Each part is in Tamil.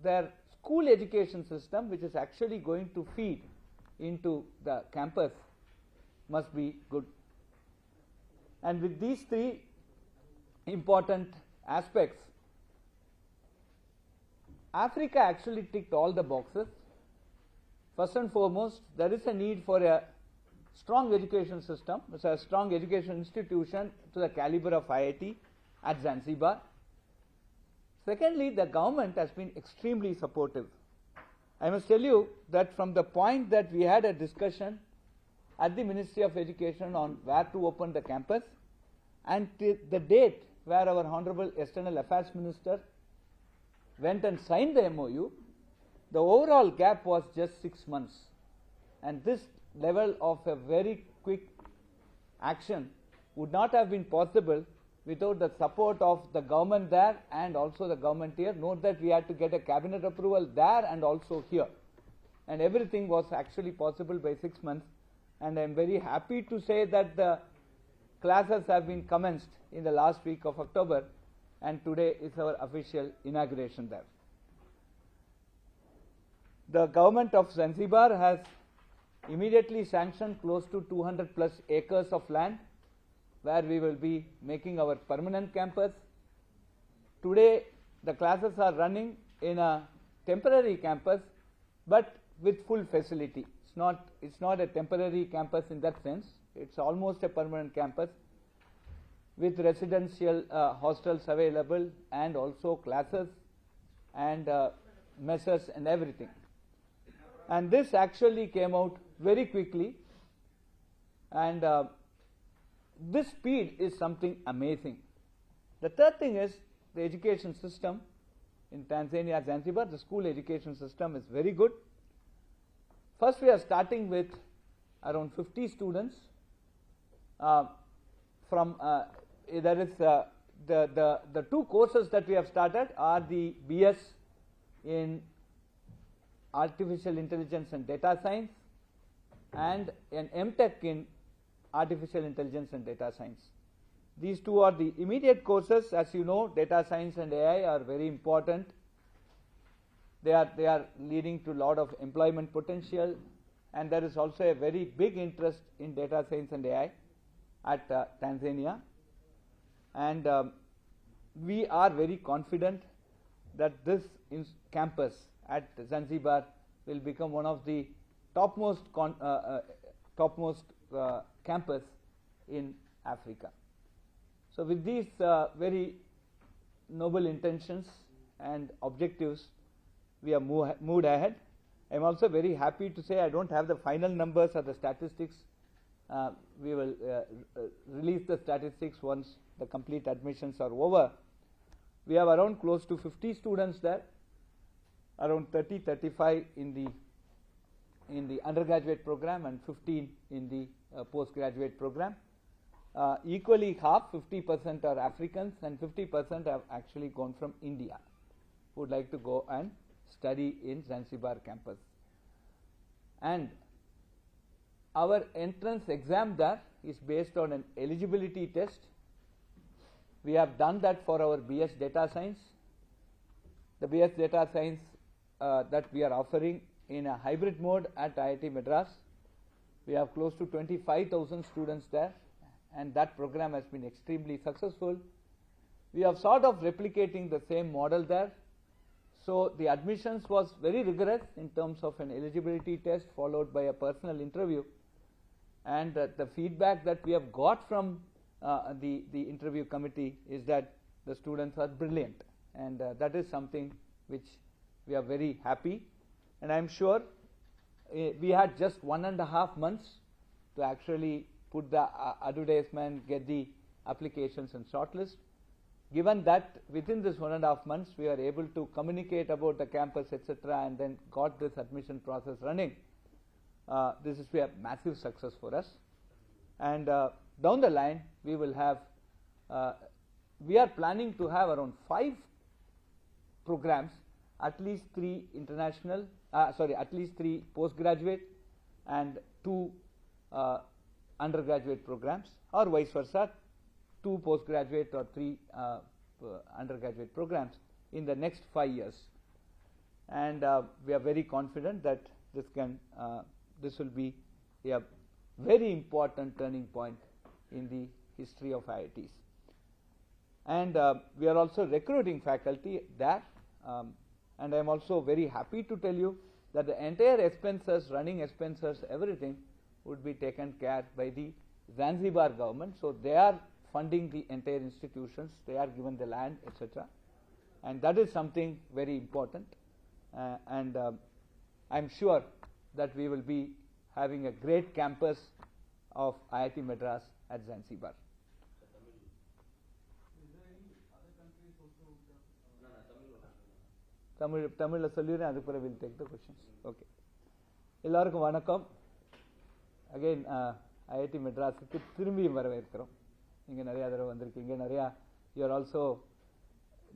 their school education system, which is actually going to feed into the campus, must be good. And with these three important aspects, Africa actually ticked all the boxes. First and foremost, there is a need for a strong education system, a strong education institution to the caliber of IIT at Zanzibar. Secondly, the government has been extremely supportive. I must tell you that from the point that we had a discussion at the Ministry of Education on where to open the campus, and the date where our Honorable External Affairs Minister went and signed the MOU, the overall gap was just 6 months. And this level of a very quick action would not have been possible without the support of the government there and also the government here. Note that we had to get a cabinet approval there and also here. And everything was actually possible by 6 months. And I am very happy to say that the classes have been commenced in the last week of October, and today is our official inauguration there. The government of Zanzibar has immediately sanctioned close to 200 plus acres of land where we will be making our permanent campus. Today the classes are running in a temporary campus but with full facility. It's not a temporary campus in that sense. It's almost a permanent campus with residential hostels available and also classes and messes and everything. And this actually came out very quickly, and this speed is something amazing. The third thing is the education system in Tanzania, Zanzibar. The school education system is very good. First, we are starting with around 50 students from there is the two courses that we have started are the BS in Artificial Intelligence and Data Science and an MTech in Artificial Intelligence and Data Science. These two are the immediate courses. As you know, data science and AI are very important. They are leading to a lot of employment potential, and there is also a very big interest in data science and AI at Tanzania. And we are very confident that this campus at Zanzibar will become one of the topmost campus in Africa. So with these very noble intentions and objectives, we have moved ahead. I am also very happy to say I don't have the final numbers or the statistics. We will release the statistics once the complete admissions are over. We have around close to 50 students there, around 30-35 in the undergraduate program and 15 in the postgraduate program. Equally half, 50% are Africans and 50% have actually gone from India, who would like to go and study in Zanzibar campus. And our entrance exam there is based on an eligibility test. We have done that for our BS Data Science. The BS Data Science that we are offering in a hybrid mode at IIT Madras. We have close to 25,000 students there, and that program has been extremely successful. We have sort of replicating the same model there. So the admissions was very rigorous in terms of an eligibility test followed by a personal interview, and the feedback that we have got from the interview committee is that the students are brilliant, and that is something which we are very happy. And I am sure we had just 1.5 months to actually put the advertisement, get the applications and shortlist. Given that within this 1.5 months we are able to communicate about the campus, etc., and then got this admission process running, this is a massive success for us. And down the line we will have, we are planning to have around 5 programs, at least 3 international, at least 3 postgraduate and 2 undergraduate programs, or vice versa, 2 postgraduate or 3 undergraduate programs in the next 5 years. and we are very confident that this will be a very important turning point in the history of IITs. And we are also recruiting faculty there, and I am also very happy to tell you that the entire expenses, running expenses, everything would be taken care by the Zanzibar government. So they are funding the entire institutions, they are given the land, etc. And that is something very important, and I am sure that we will be having a great campus of IIT Madras at Zanzibar. தமிழ்ல சொல்லிடுறேன், அதுக்கு பிறகு we'll take the questions. Okay. எல்லாருக்கும் வணக்கம். Again ஐஐடி மெட்ராஸுக்கு திரும்பியும் வரவேற்கிறோம். இங்கே நிறையா தடவை வந்திருக்கீங்க, நிறையா you are also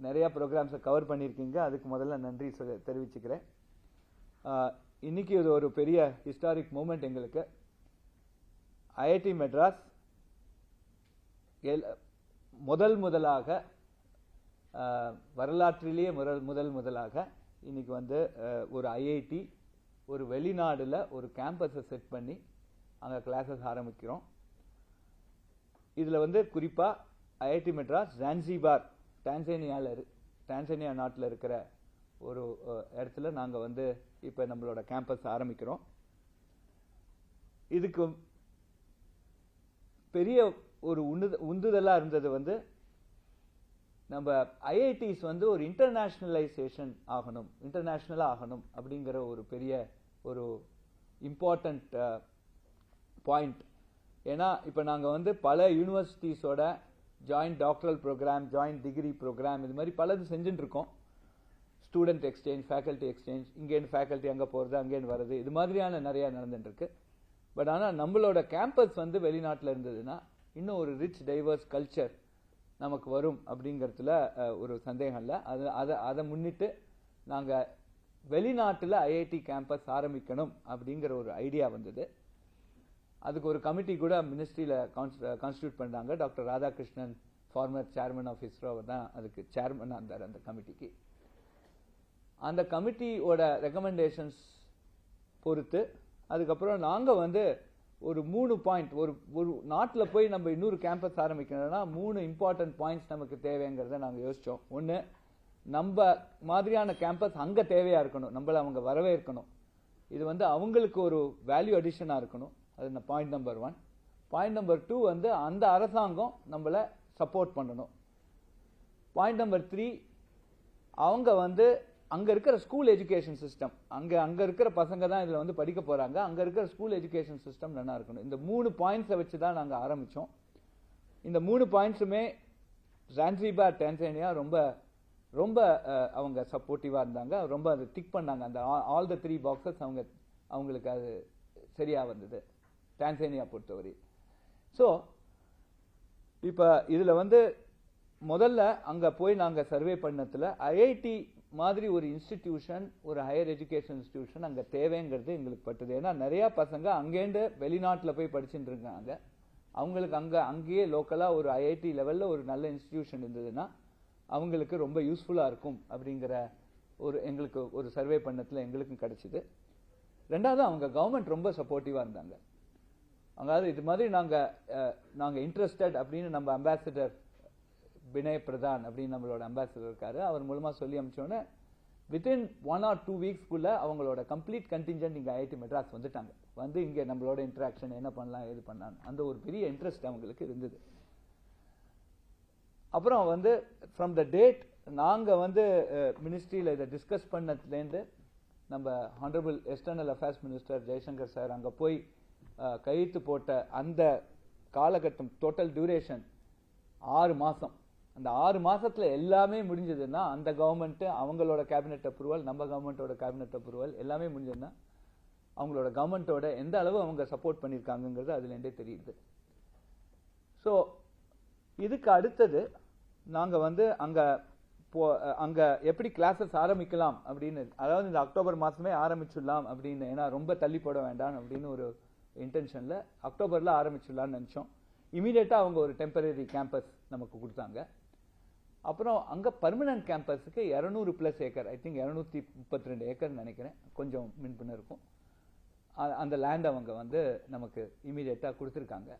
நிறையா ப்ரோக்ராம்ஸை கவர் பண்ணியிருக்கீங்க, அதுக்கு முதல்ல நன்றி தெரிவிச்சுக்கிறேன். இன்னைக்கு இது ஒரு பெரிய ஹிஸ்டாரிக் மூமெண்ட் எங்களுக்கு. ஐஐடி மெட்ராஸ் முதலாக வரலாற்றிலேயே முதலாக இன்னைக்கு வந்து ஒரு ஐஐடி ஒரு வெளிநாடுல ஒரு கேம்பஸை செட் பண்ணி அங்கே கிளாஸஸ் ஆரம்பிக்கிறோம். இதில் வந்து குறிப்பாக ஐஐடி மெட்ராஸ் ஜான்சிபார் டான்சானியா நாட்டில் இருக்கிற ஒரு இடத்துல நாங்கள் வந்து இப்போ நம்மளோட கேம்பஸ் ஆரம்பிக்கிறோம். இதுக்கு பெரிய ஒரு உந்துதலாக இருந்தது வந்து நம்ம ஐஐடிஸ் வந்து ஒரு இன்டர்நேஷ்னலாக ஆகணும் அப்படிங்கிற ஒரு பெரிய ஒரு இம்பார்ட்டண்ட் பாயிண்ட். ஏன்னா இப்போ நாங்கள் வந்து பல யூனிவர்சிட்டிஸோட joint doctoral programme, joint degree programme, இது மாதிரி பலது செஞ்சுட்டு இருக்கோம். ஸ்டூடெண்ட் எக்ஸ்சேஞ்ச், ஃபேக்கல்ட்டி எக்ஸ்சேஞ்ச், இங்கேருந்து ஃபேக்கல்ட்டி அங்கே போகிறது, அங்கேருந்து வர்றது, இது மாதிரியான நிறையா நடந்துட்டுருக்கு. பட் ஆனால் நம்மளோட கேம்பஸ் வந்து வெளிநாட்டில் இருந்ததுன்னா இன்னும் ஒரு ரிச் டைவர்ஸ் கல்ச்சர் நமக்கு வரும் அப்படிங்கிறதுல ஒரு சந்தேகம் இல்லை. அதை முன்னிட்டு நாங்கள் வெளிநாட்டில் ஐஐடி கேம்பஸ் ஆரம்பிக்கணும் அப்படிங்கிற ஒரு ஐடியா வந்தது. அதுக்கு ஒரு கமிட்டி கூட மினிஸ்ட்ரியில் கான்ஸ்டியூட் பண்ணாங்க. Doctor Radhakrishnan, former chairman of ISRO, தான் அதுக்கு சேர்மனாக இருந்தார் அந்த கமிட்டிக்கு. அந்த கமிட்டியோட ரெக்கமெண்டேஷன்ஸ் பொறுத்து அதுக்கப்புறம் நாங்கள் வந்து ஒரு 3 பாயிண்ட், ஒரு நாட்டில் போய் நம்ம இன்னொரு கேம்பஸ் ஆரம்பிக்கணும்னா 3 இம்பார்ட்டன்ட் பாயிண்ட்ஸ் நமக்கு தேவைங்கிறத நாங்கள் யோசித்தோம். ஒன்று, நம்ம மாதிரியான கேம்பஸ் அங்கே தேவையாக இருக்கணும், நம்மளை அவங்க வரவேற்கணும், இது வந்து அவங்களுக்கு ஒரு வேல்யூ அடிஷனாக இருக்கணும். அது பாயிண்ட் நம்பர் 1. பாயிண்ட் நம்பர் 2 வந்து அந்த அரசாங்கம் நம்மளை சப்போர்ட் பண்ணணும். பாயிண்ட் நம்பர் 3, அவங்க வந்து அங்கே இருக்கிற ஸ்கூல் எஜுகேஷன் சிஸ்டம், அங்கே இருக்கிற பசங்க தான் இதில் வந்து படிக்க போகிறாங்க, அங்கே இருக்கிற ஸ்கூல் எஜுகேஷன் சிஸ்டம் நல்லா இருக்கணும். இந்த 3 பாயிண்ட்ஸை வச்சு தான் நாங்கள் ஆரம்பித்தோம். இந்த 3 பாயிண்ட்ஸுமே ஜான்சிபார் டான்சானியா ரொம்ப ரொம்ப அவங்க சப்போர்ட்டிவாக இருந்தாங்க, ரொம்ப அதை டிக் பண்ணாங்க. அந்த ஆல் த 3 பாக்ஸஸ் அவங்களுக்கு அது சரியாக வந்தது டான்சானியா பொறுத்தவரை. ஸோ இப்போ இதில் வந்து முதல்ல அங்கே போய் நாங்கள் சர்வே பண்ணதில் ஐஐடி மாதிரி ஒரு இன்ஸ்டிடியூஷன், ஒரு ஹையர் எஜுகேஷன் இன்ஸ்டிடியூஷன் அங்கே தேவைங்கிறது எங்களுக்கு பட்டுது. ஏன்னா நிறையா பசங்க அங்கேருந்து வெளிநாட்டில் போய் படிச்சுட்டு இருக்காங்க. அவங்களுக்கு அங்கேயே லோக்கலாக ஒரு ஐஐடி லெவலில் ஒரு நல்ல இன்ஸ்டிடியூஷன் இருந்ததுன்னா அவங்களுக்கு ரொம்ப யூஸ்ஃபுல்லாக இருக்கும் அப்படிங்கிற எங்களுக்கு ஒரு சர்வே பண்ணத்தில் எங்களுக்கும் கிடச்சிது. ரெண்டாவது, அவங்க கவர்மெண்ட் ரொம்ப சப்போர்ட்டிவாக இருந்தாங்க. அதாவது இது மாதிரி நாங்கள் இன்ட்ரெஸ்டட் அப்படின்னு நம்ம அம்பாசிடர் வினய் பிரதான் அப்படின்னு நம்மளோட அம்பாசிடர் இருக்காரு, அவர் மூலமாக சொல்லி அனுப்பிச்சோன்னே வித்தின் 1 or 2 வீக்ஸ்க்குள்ள அவங்களோட கம்ப்ளீட் கண்டிஞ்சன்ட் இங்கே ஐஐடி மெட்ராஸ் வந்துட்டாங்க. வந்து இங்கே நம்மளோட இன்ட்ராக்ஷன் என்ன பண்ணலாம், எது பண்ணலாம், அந்த ஒரு பெரிய இன்ட்ரெஸ்ட் அவங்களுக்கு இருந்தது. அப்புறம் வந்து ஃப்ரம் த டேட் நாங்கள் வந்து மினிஸ்ட்ரியில் இதை டிஸ்கஸ் பண்ணதுலேருந்து நம்ம honourable external affairs minister Jaishankar sir அங்கே போய் கையெழுத்து போட்ட அந்த காலகட்டம், டோட்டல் டியூரேஷன் 6 மாதம். அந்த 6 மாதத்தில் எல்லாமே முடிஞ்சதுன்னா அந்த கவர்மெண்ட்டு அவங்களோட கேபினெட் அப்ரூவல், நம்ம கவர்மெண்ட்டோட கேபினெட் அப்ரூவல் எல்லாமே முடிஞ்சதுன்னா அவங்களோட கவர்மெண்ட்டோட எந்த அளவு அவங்க சப்போர்ட் பண்ணியிருக்காங்கிறது அதுலேருந்தே தெரியுது. ஸோ இதுக்கு அடுத்தது நாங்கள் வந்து அங்கே எப்படி கிளாஸஸ் ஆரம்பிக்கலாம் அப்படின்னு, அதாவது இந்த அக்டோபர் மாதமே ஆரம்பிச்சிடலாம் அப்படின்னு, ஏன்னா ரொம்ப தள்ளி போட வேண்டாம் அப்படின்னு ஒரு இன்டென்ஷனில் அக்டோபரில் ஆரம்பிச்சிடலான்னு நினச்சோம். இமீடியட்டாக அவங்க ஒரு டெம்பரரி கேம்பஸ் நமக்கு கொடுத்தாங்க. அப்புறம் அங்கே பர்மனன்ட் கேம்பஸுக்கு 200+ ஏக்கர், ஐ திங்க் 232 ஏக்கர் நினைக்கிறேன், கொஞ்சம் மின்பின்ன இருக்கும். அந்த லேண்ட் அவங்க வந்து நமக்கு இமீடியட்டாக கொடுத்துருக்காங்க.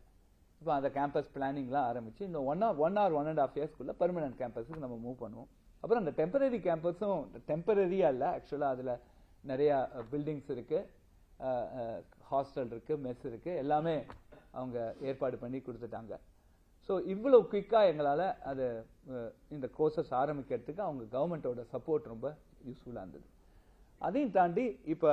இப்போ அந்த கேம்பஸ் பிளானிங்லாம் ஆரம்பிச்சு இன்னும் 1 or 1.5 இயர்ஸ்க்குள்ள பர்மனன்ட் கேம்பஸுக்கு நம்ம மூவ் பண்ணுவோம். அப்புறம் அந்த டெம்பரரி கேம்பஸும் டெம்பரரியா இல்லை, ஆக்சுவலாக அதில் நிறையா பில்டிங்ஸ் இருக்கு, ஹாஸ்டல் இருக்கு, மெஸ் இருக்கு, எல்லாமே அவங்க ஏற்பாடு பண்ணி கொடுத்துட்டாங்க. ஸோ இவ்வளோ குயிக்காக எங்களால் அது இந்த கோர்சஸ் ஆரம்பிக்கிறதுக்கு அவங்க கவர்மெண்ட்டோட சப்போர்ட் ரொம்ப யூஸ்ஃபுல்லாக இருந்தது. அதையும் தாண்டி இப்போ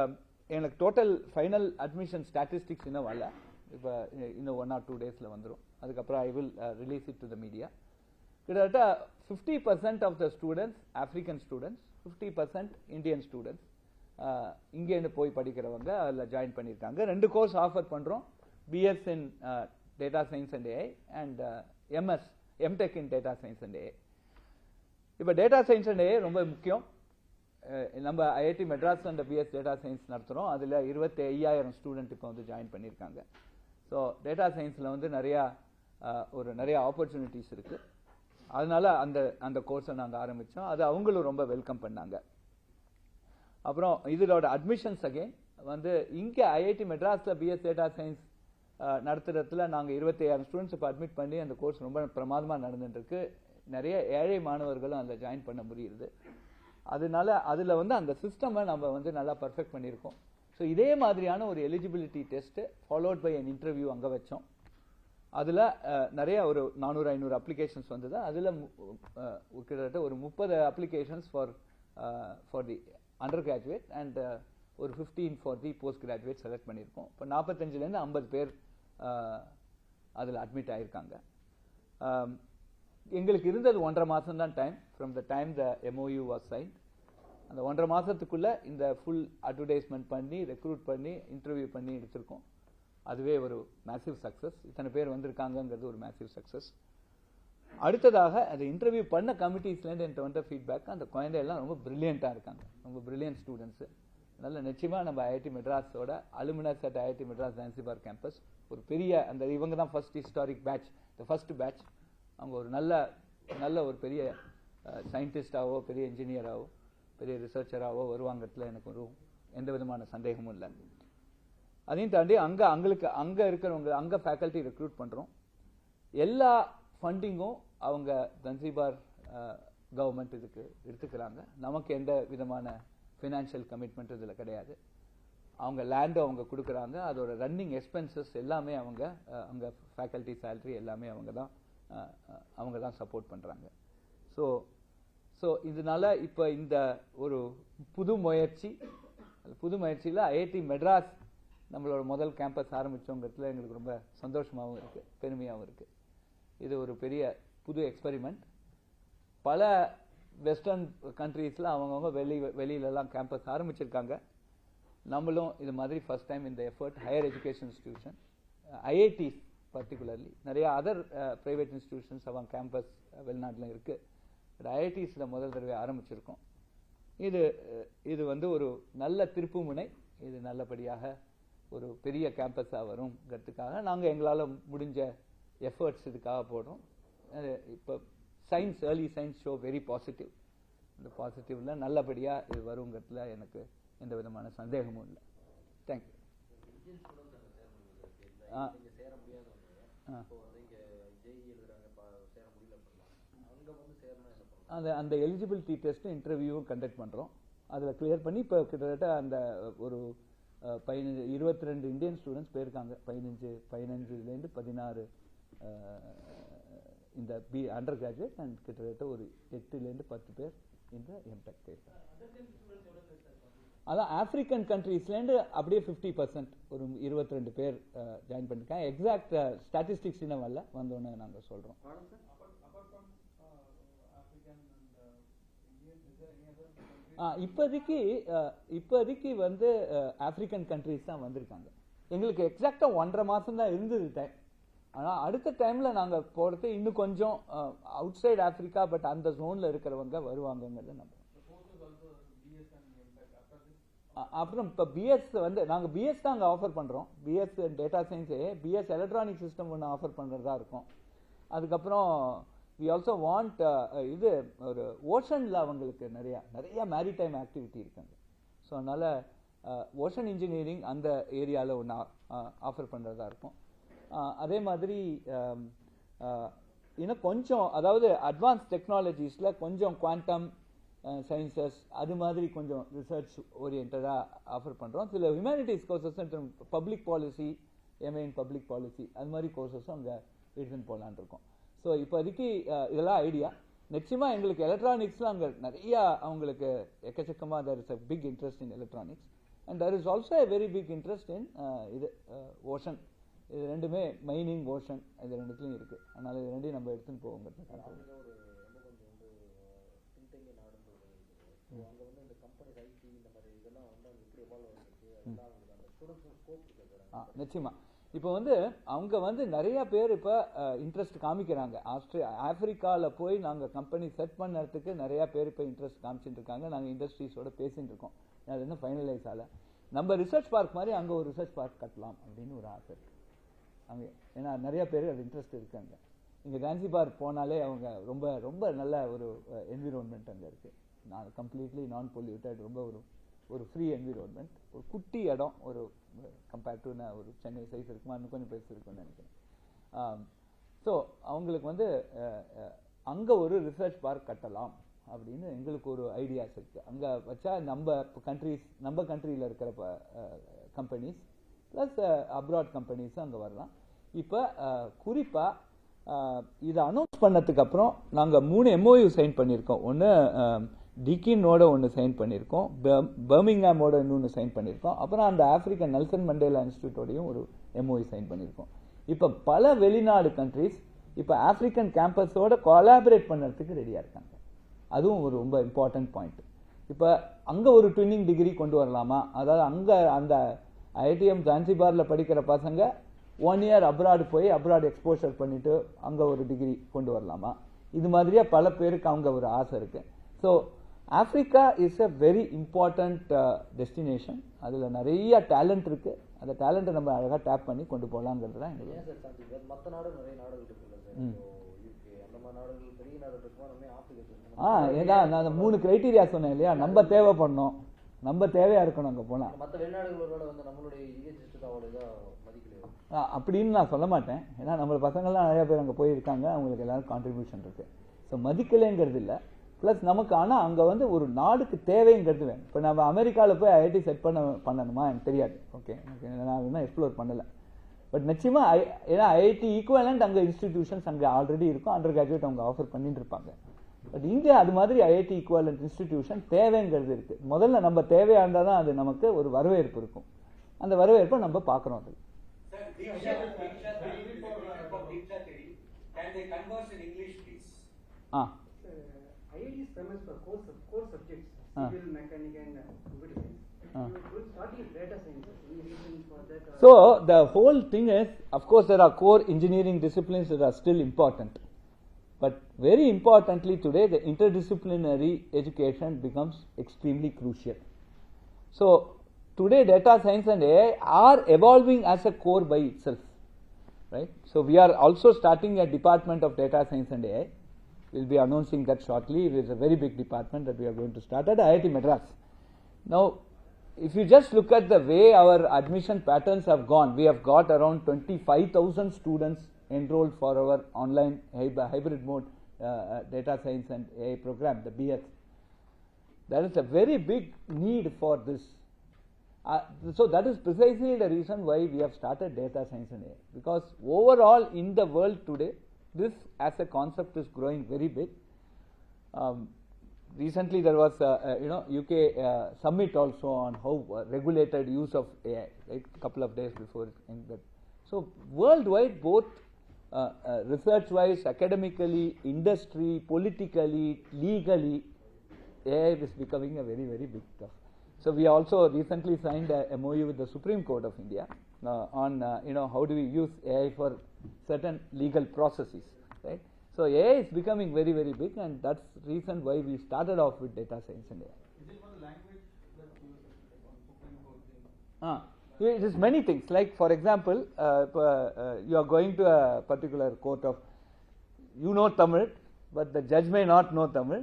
எனக்கு டோட்டல் ஃபைனல் அட்மிஷன் ஸ்டாட்டிஸ்டிக்ஸ் இன்னும் வரல, இப்போ இன்னும் 1 or 2 டேஸில் வந்துடும். அதுக்கப்புறம் I will release it to the media. கிட்டத்தட்ட 50% of the students African students, 50% Indian students இங்கேருந்து போய் படிக்கிறவங்க அதில் ஜாயின் பண்ணியிருக்காங்க. 2 கோர்ஸ் ஆஃபர் பண்ணுறோம், BS in data science and AI and MTech in data science and AI. இப்போ டேட்டா சயின்ஸ் அண்ட் ஏஐ ரொம்ப முக்கியம். நம்ம IIT Madras and BS data science நடத்துகிறோம். அதில் 25,000 ஸ்டூடெண்ட் இப்போ வந்து ஜாயின் பண்ணியிருக்காங்க. ஸோ டேட்டா சயின்ஸில் வந்து நிறைய ஆப்பர்ச்சுனிட்டிஸ் இருக்குது. அதனால அந்த கோர்ஸை நாங்கள் ஆரம்பித்தோம். அது அவங்களும் ரொம்ப வெல்கம் பண்ணாங்க. அப்புறம் இதோட அட்மிஷன்ஸ் அகெயின் வந்து இங்கே ஐஐடி மெட்ராஸில் பிஎஸ் டேட்டா சயின்ஸ் நடத்துறதுல நாங்கள் 25,000 ஸ்டூடெண்ட்ஸ் இப்போ அட்மிட் பண்ணி அந்த கோர்ஸ் ரொம்ப பிரமாதமாக நடந்துட்டுருக்கு. நிறைய ஏழை மாணவர்களும் அதில் ஜாயின் பண்ண முடியுது. அதனால அதில் வந்து அந்த சிஸ்டமை நம்ம வந்து நல்லா பர்ஃபெக்ட் பண்ணியிருக்கோம். ஸோ இதே மாதிரியான ஒரு eligibility test followed by an interview அங்கே வச்சோம். அதில் நிறைய ஒரு 400-500 அப்ளிகேஷன்ஸ் வந்தது. அதில் கிட்டத்தட்ட ஒரு 30 applications for the under graduate and ஒரு 15 for the post graduate select பண்ணியிருக்கோம். இப்போ 45லேருந்து 50 பேர் அதில் அட்மிட் ஆகியிருக்காங்க. எங்களுக்கு இருந்தது 1.5 மாதம் தான் time from the time the MOU was signed. அந்த 1.5 மாதத்துக்குள்ளே இந்த ஃபுல் அட்வர்டைஸ்மெண்ட் பண்ணி ரெக்ரூட் பண்ணி இன்டர்வியூ பண்ணி எடுத்திருக்கோம். அதுவே ஒரு மேசிவ் சக்ஸஸ். இத்தனை பேர் வந்திருக்காங்கங்கிறது ஒரு மேசிவ் சக்ஸஸ். அடுத்ததாக அந்த இன்டர்வியூ பண்ண கமிட்டிஸ்லேருந்து என்கிட்ட வந்த ஃபீட்பேக், அந்த குழந்தையெல்லாம் ரொம்ப பிரில்லியண்ட்டாக இருக்காங்க, ரொம்ப பிரில்லியன்ட் ஸ்டூடெண்ட்ஸு. நல்ல நிச்சயமாக நம்ம ஐஐடி மெட்ராஸோட alumnus at IIT Madras Zanzibar campus ஒரு பெரிய அந்த இவங்க தான் first historic batch, the first batch. அவங்க ஒரு நல்ல ஒரு பெரிய சயின்டிஸ்டாவோ பெரிய இன்ஜினியராகவோ பெரிய ரிசர்ச்சராகவோ வருவாங்கிறதுல எனக்கு ஒரு எந்த விதமான சந்தேகமும் இல்லை. அதையும் தாண்டி அங்கே இருக்கிறவங்க அங்கே ஃபேக்கல்ட்டி ரெக்ரூட் பண்ணுறோம். எல்லா ஃபண்டிங்கும் அவங்க ஜான்சிபார் கவர்மெண்ட் இதுக்கு எடுத்துக்கிறாங்க. நமக்கு எந்த விதமான ஃபினான்ஷியல் கமிட்மெண்ட் இதில் கிடையாது. அவங்க லேண்டை அவங்க கொடுக்குறாங்க, அதோட ரன்னிங் எக்ஸ்பென்சஸ் எல்லாமே அங்கே ஃபேக்கல்ட்டி சேலரி எல்லாமே அவங்க தான் சப்போர்ட் பண்ணுறாங்க. ஸோ இதனால இப்போ இந்த ஒரு புது முயற்சியில் ஐஐடி மெட்ராஸ் நம்மளோட முதல் கேம்பஸ் ஆரம்பித்தோங்கிறதுல எங்களுக்கு ரொம்ப சந்தோஷமாகவும் இருக்குது, பெருமையாகவும் இருக்குது. இது ஒரு பெரிய புது எக்ஸ்பெரிமெண்ட். பல வெஸ்டர்ன் கண்ட்ரீஸில் அவங்கவுங்க வெளியிலலாம் கேம்பஸ் ஆரம்பிச்சிருக்காங்க. நம்மளும் இது மாதிரி ஃபர்ஸ்ட் டைம் இந்த effort higher education institution IITs particularly நிறைய அதர் ப்ரைவேட் இன்ஸ்டிடியூஷன்ஸ் அவங்க கேம்பஸ் வெளிநாட்டில் இருக்குது. பட் ஐஐடிஸில் முதல் தடவை ஆரம்பிச்சிருக்கோம். இது வந்து ஒரு நல்ல திருப்பு முனை. இது நல்லபடியாக ஒரு பெரிய கேம்பஸாக வருங்கிறதுக்காக நாங்கள் எங்களால் முடிஞ்ச எஃபர்ட்ஸ் இதுக்காக போடுறோம். இப்போ science early science show very positive. இந்த பாசிட்டிவில் நல்லபடியாக இது வருங்கிறதுல எனக்கு எந்த விதமான சந்தேகமும் இல்லை. தேங்க்யூ. அந்த எலிஜிபிலிட்டி டெஸ்ட் இன்டர்வியூவும் கண்டக்ட் பண்ணுறோம். அதில் கிளியர் பண்ணி இப்போ கிட்டத்தட்ட அந்த ஒரு 22 இந்தியன் ஸ்டூடெண்ட்ஸ் போயிருக்காங்க. 15லேருந்து 16 இந்த அண்டர் கிராஜுவேட் அண்ட் கிட்டத்தட்ட ஒரு 8லேருந்து 10 பேர் இந்த எம்டெக் போயிருக்காங்க. அதான் ஆப்பிரிக்கன் கண்ட்ரீஸ்லேருந்து அப்படியே 50% ஒரு 22 பேர் ஜாயின் பண்ணியிருக்காங்க. எக்ஸாக்ட் ஸ்டாட்டிஸ்டிக்ஸ் இன்னும் வரல, வந்தோன்னே நாங்கள் சொல்கிறோம். இப்போதைக்கு வந்து ஆப்பிரிக்கன் கண்ட்ரீஸ் தான் வந்திருக்காங்க. எங்களுக்கு எக்ஸாக்டாக 1.5 மாதம் தான் இருந்தது டைம். ஆனால் அடுத்த டைமில் நாங்கள் போகிறது இன்னும் கொஞ்சம் அவுட் சைட் ஆப்பிரிக்கா பட் அந்த ஜோனில் இருக்கிறவங்க வருவாங்கங்கிறத நம்ம. அப்புறம் இப்போ பிஎஸ் வந்து நாங்கள் பிஎஸ் தான் அங்கே ஆஃபர் பண்ணுறோம். BS data science, BS electronic system ஒன்று ஆஃபர் பண்ணுறதா இருக்கும். அதுக்கப்புறம் we also want இது ஒரு ஓஷன்ல அவங்களுக்கு நிறைய மேரிடைம் ஆக்டிவிட்டி இருக்காங்க. ஸோ அதனால ஓஷன் இன்ஜினியரிங் அந்த ஏரியாவில் ஒன்று ஆஃபர் பண்ணுறதா இருக்கும். அதே மாதிரி இன்னும் கொஞ்சம் அதாவது அட்வான்ஸ் டெக்னாலஜிஸில் கொஞ்சம் குவாண்டம் சயின்சஸ் அது மாதிரி கொஞ்சம் ரிசர்ச் ஓரியன்டாக ஆஃபர் பண்ணுறோம். சில humanities courses public policy, MA in public policy அது மாதிரி கோர்சஸும் அங்கே எடுத்துன்னு போகலான் இருக்கோம். ஸோ இப்போதைக்கு இதெல்லாம் ஐடியா. நிச்சயமாக எங்களுக்கு எலக்ட்ரானிக்ஸில் அங்கே நிறையா அவங்களுக்கு எக்கச்சக்கமாக there is a big interest in electronics and there is also a very big interest in இது ஓஷன். இது ரெண்டுமே மைனிங் ஓஷன் இது ரெண்டுத்துலையும் இருக்குது. அதனால் இது ரெண்டையும் நம்ம எடுத்துன்னு போவோங்கிறது. நிச்சயமா இப்போ அவங்க நிறைய பேர் இப்போ இன்ட்ரெஸ்ட் காமிக்கிறாங்க. ஆப்பிரிக்காவில் போய் நாங்கள் கம்பெனி செட் பண்ணறதுக்கு நிறைய பேர் இப்போ இன்ட்ரெஸ்ட் காமிச்சுட்டு இருக்காங்க. நாங்கள் இண்டஸ்ட்ரீஸோட பேசிட்டு இருக்கோம். அது இன்னும் ஃபைனலைஸ் ஆகல. நம்ம ரிசர்ச் பார்க் மாதிரி அங்கே ஒரு ரிசர்ச் பார்க் கட்டலாம் அப்படின்னு ஒரு ஆசை இருக்கு அங்கே. ஏன்னா நிறைய பேர் அது இன்ட்ரெஸ்ட் இருக்காங்க. இங்கே ஜான்சிபார் போனாலே அவங்க ரொம்ப ரொம்ப நல்ல ஒரு என்விரான்மெண்ட் அங்கே இருக்குது. நான் கம்ப்ளீட்லி நான் பொல்யூட்டட், ரொம்ப ஒரு ஃப்ரீ என்விரான்மெண்ட், ஒரு குட்டி இடம், ஒரு கம்பேர்ட் டு ஒரு சென்னை சைஸ் இருக்குமா, இன்னும் கொஞ்சம் பெருசு இருக்குன்னு நினைக்கிறேன். ஸோ அவங்களுக்கு அங்கே ஒரு ரிசர்ச் பார்க் கட்டலாம் அப்படின்னு எங்களுக்கு ஒரு ஐடியாஸ் இருக்குது. அங்கே வச்சா நம்ம கண்ட்ரியில் இருக்கிற கம்பெனிஸ் ப்ளஸ் அப்ராட் கம்பெனிஸும் அங்கே வரலாம். இப்போ குறிப்பாக இதை அனௌன்ஸ் பண்ணதுக்கு அப்புறம் நாங்கள் 3 MOU சைன் பண்ணியிருக்கோம். ஒன்று டிகினோட ஒன்று சைன் பண்ணியிருக்கோம், பர்மிங்ஹாமோட இன்னொன்று சைன் பண்ணியிருக்கோம், அப்புறம் அந்த ஆப்பிரிக்கன் நெல்சன் மண்டேலா இன்ஸ்டியூட்டோடையும் ஒரு MOU சைன் பண்ணியிருக்கோம். இப்போ பல வெளிநாடு கண்ட்ரிஸ் இப்போ ஆப்பிரிக்கன் கேம்பஸோட கொலாபரேட் பண்ணுறதுக்கு ரெடியாக இருக்காங்க. அதுவும் ஒரு ரொம்ப இம்பார்ட்டன்ட் பாயிண்ட். இப்போ அங்கே ஒரு ட்வின்னிங் டிகிரி கொண்டு வரலாமா, அதாவது அங்கே அந்த IITM ஜான்சிபாரில் படிக்கிற பசங்க 1 year அப்ராடு போய் அப்ராட் எக்ஸ்போஷர் பண்ணிட்டு அங்கே ஒரு டிகிரி கொண்டு வரலாமா, இது மாதிரியா பல பேருக்கு அவங்க ஒரு ஆசை இருக்கு. So Africa is a very important destination. அதில் நிறைய டேலண்ட் இருக்கு. அந்த டேலண்ட்டை நம்ம அழகாக டேப் பண்ணி கொண்டு போகலாங்கிறது தான் எங்களுக்கு. ஏன்னா நான் அந்த 3 கிரைட்டீரியா சொன்னேன் இல்லையா, நம்ம தேவைப்படணும், நம்ம தேவையா இருக்கணும் அங்கே போனால். அப்படின்னு நான் சொல்ல மாட்டேன். ஏன்னா நம்ம பசங்கள்லாம் நிறைய பேர் அங்கே போயிருக்காங்க, அவங்களுக்கு எல்லாரும் கான்ட்ரிபியூஷன் இருக்கு. ஸோ மதிக்கலைங்கிறது இல்லை. ப்ளஸ் நமக்கு ஆனால் அங்கே ஒரு நாடுக்கு தேவைங்கிறது வேணும். இப்போ நம்ம அமெரிக்காவில் போய் IIT செட் பண்ணணுமா எனக்கு தெரியாது. ஓகே, நான் இன்னும் எக்ஸ்ப்ளோர் பண்ணலை. பட் நிச்சயமாக ஏன்னா IIT ஈக்குவலண்ட் அங்கே இன்ஸ்டிடியூஷன்ஸ் அங்கே ஆல்ரெடி இருக்கும், அண்டர் கிராஜுவேட் அவங்க ஆஃபர் பண்ணிட்டு இருப்பாங்க. பட் இங்கே அது மாதிரி IIT ஈக்குவலண்ட் இன்ஸ்டிடியூஷன் தேவைங்கிறது இருக்கு. முதல்ல நம்ம தேவையாக இருந்தால் தான் அது நமக்கு ஒரு வரவேற்பு இருக்கும். அந்த வரவேற்பை நம்ம பார்க்குறோம். அது IIT is famous for core subjects, civil, mechanical, and computer science. Starting data science, any reason for that? So the whole thing is, of course, there are core engineering disciplines that are still important, but very importantly today, the interdisciplinary education becomes extremely crucial. So today, data science and AI are evolving as a core by itself, right? So we are also starting a department of data science and AI. We'll be announcing that shortly. It is a very big department that we are going to start at IIT Madras. Now, if you just look at the way our admission patterns have gone, we have got around 25,000 students enrolled for our online hybrid mode data science and AI program, the BS. There is a very big need for this. So that is precisely the reason why we have started data science and AI, because overall in the world today, this as a concept is growing very big. Recently there was UK summit also on how regulated use of AI, right, a couple of days before in that. So worldwide, both research wise, academically, industry, politically, legally, AI is becoming a very, very big stuff. So we also recently signed a MOU with the Supreme Court of India on how do we use AI for certain legal processes, right? So AI is becoming very, very big, and that's the reason why we started off with data science and AI. Is it one language that you on Supreme Court? It is many things. Like for example, you are going to a particular court of, Tamil, but the judge may not know Tamil.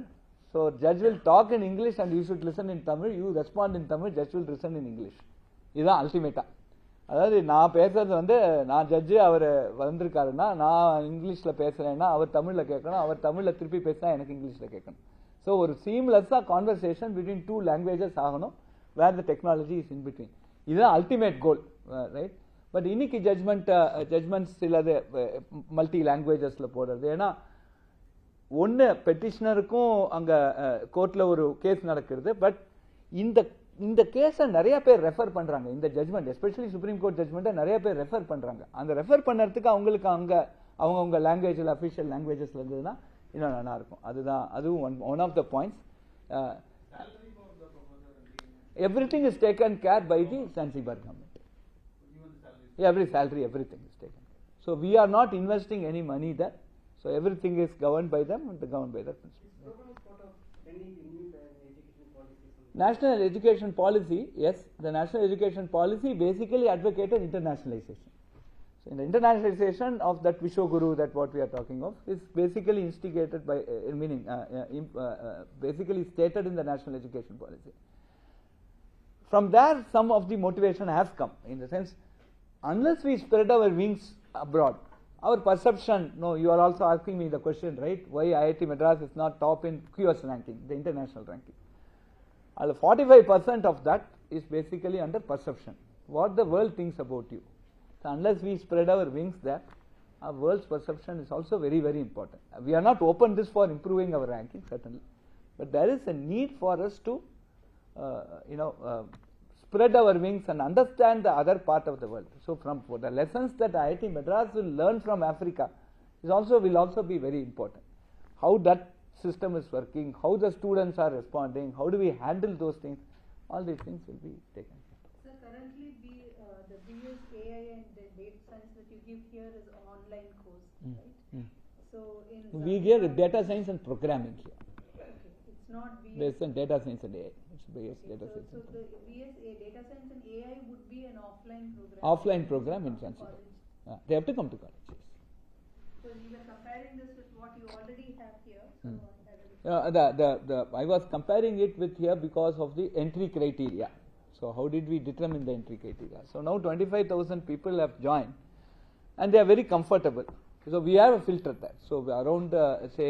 So judge will talk in English and you should listen in Tamil. You respond in Tamil, judge will listen in English. இதுதான் அல்டிமேட்டா. அதாவது நான் பேசுறது வந்து நான் ஜட்ஜு அவர் வந்திருக்காருன்னா நான் இங்கிலீஷில் பேசுகிறேன்னா அவர் தமிழில் கேட்கணும், அவர் தமிழில் திருப்பி பேசினா எனக்கு இங்கிலீஷில் கேட்கணும். ஸோ ஒரு சீம்லெஸ்ஸாக கான்வர்சேஷன் பிட்வீன் டூ லாங்குவேஜஸ் ஆகணும், where the technology is in between. இதுதான் அல்டிமேட் கோல், ரைட்? பட் இன்னைக்கு ஜட்மெண்ட்ஸ் சிலது மல்டி லாங்குவேஜஸில் போடுறது. ஏன்னா ஒன்று பெட்டிஷனருக்கும் அங்கே கோர்ட்டில் ஒரு கேஸ் நடக்கிறது, பட் இந்த கேஸை நிறைய பேர் ரெஃபர் பண்ணுறாங்க. இந்த ஜட்மெண்ட் எஸ்பெஷலி சுப்ரீம் கோர்ட் ஜட்மெண்ட்டை நிறைய பேர் ரெஃபர் பண்ணுறாங்க. அந்த ரெஃபர் பண்ணுறதுக்கு அவங்களுக்கு அங்கே அவங்கவுங்க லாங்குவேஜில் அஃபிஷியல் லாங்குவேஜஸில் இருந்ததுன்னா இன்னும் நல்லாயிருக்கும். அதுவும் one of the points. everything is taken care by the Zanzibar government. Every salary, everything is taken. So we are not investing any money there. So everything is governed by them and governed by the principal. National education policy, yes, the national education policy basically advocated internationalization. So in the internationalization of that Vishwaguru, that what we are talking of, is basically instigated by, basically stated in the national education policy. From there, some of the motivation has come, in the sense, unless we spread our wings abroad, our perception, no, you are also asking me the question, right, why IIT Madras is not top in QS ranking, the international ranking. 45% of that is basically under perception, what the world thinks about you. So unless we spread our wings there, our world's perception is also very, very important. We are not open this for improving our ranking, certainly, but there is a need for us to spread our wings and understand the other part of the world. So for the lessons that IIT Madras will learn from Africa will also be very important. How that system is working, how the students are responding, how do we handle those things, all these things will be taken care of. So currently the BS AI and the data science that you give here is an online course, right? So we give data science and programming here. Okay, it's not BS. Based on data science and AI. It's BS data science. So the BS data science and AI would be an offline program. Offline program in Zanzibar. They have to come to college. Yes. So you were comparing this with what you already have here. I was comparing it with here because of the entry criteria. So how did we determine the entry criteria? So now 25,000 people have joined and they are very comfortable. So we have a filter there. So around say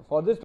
for this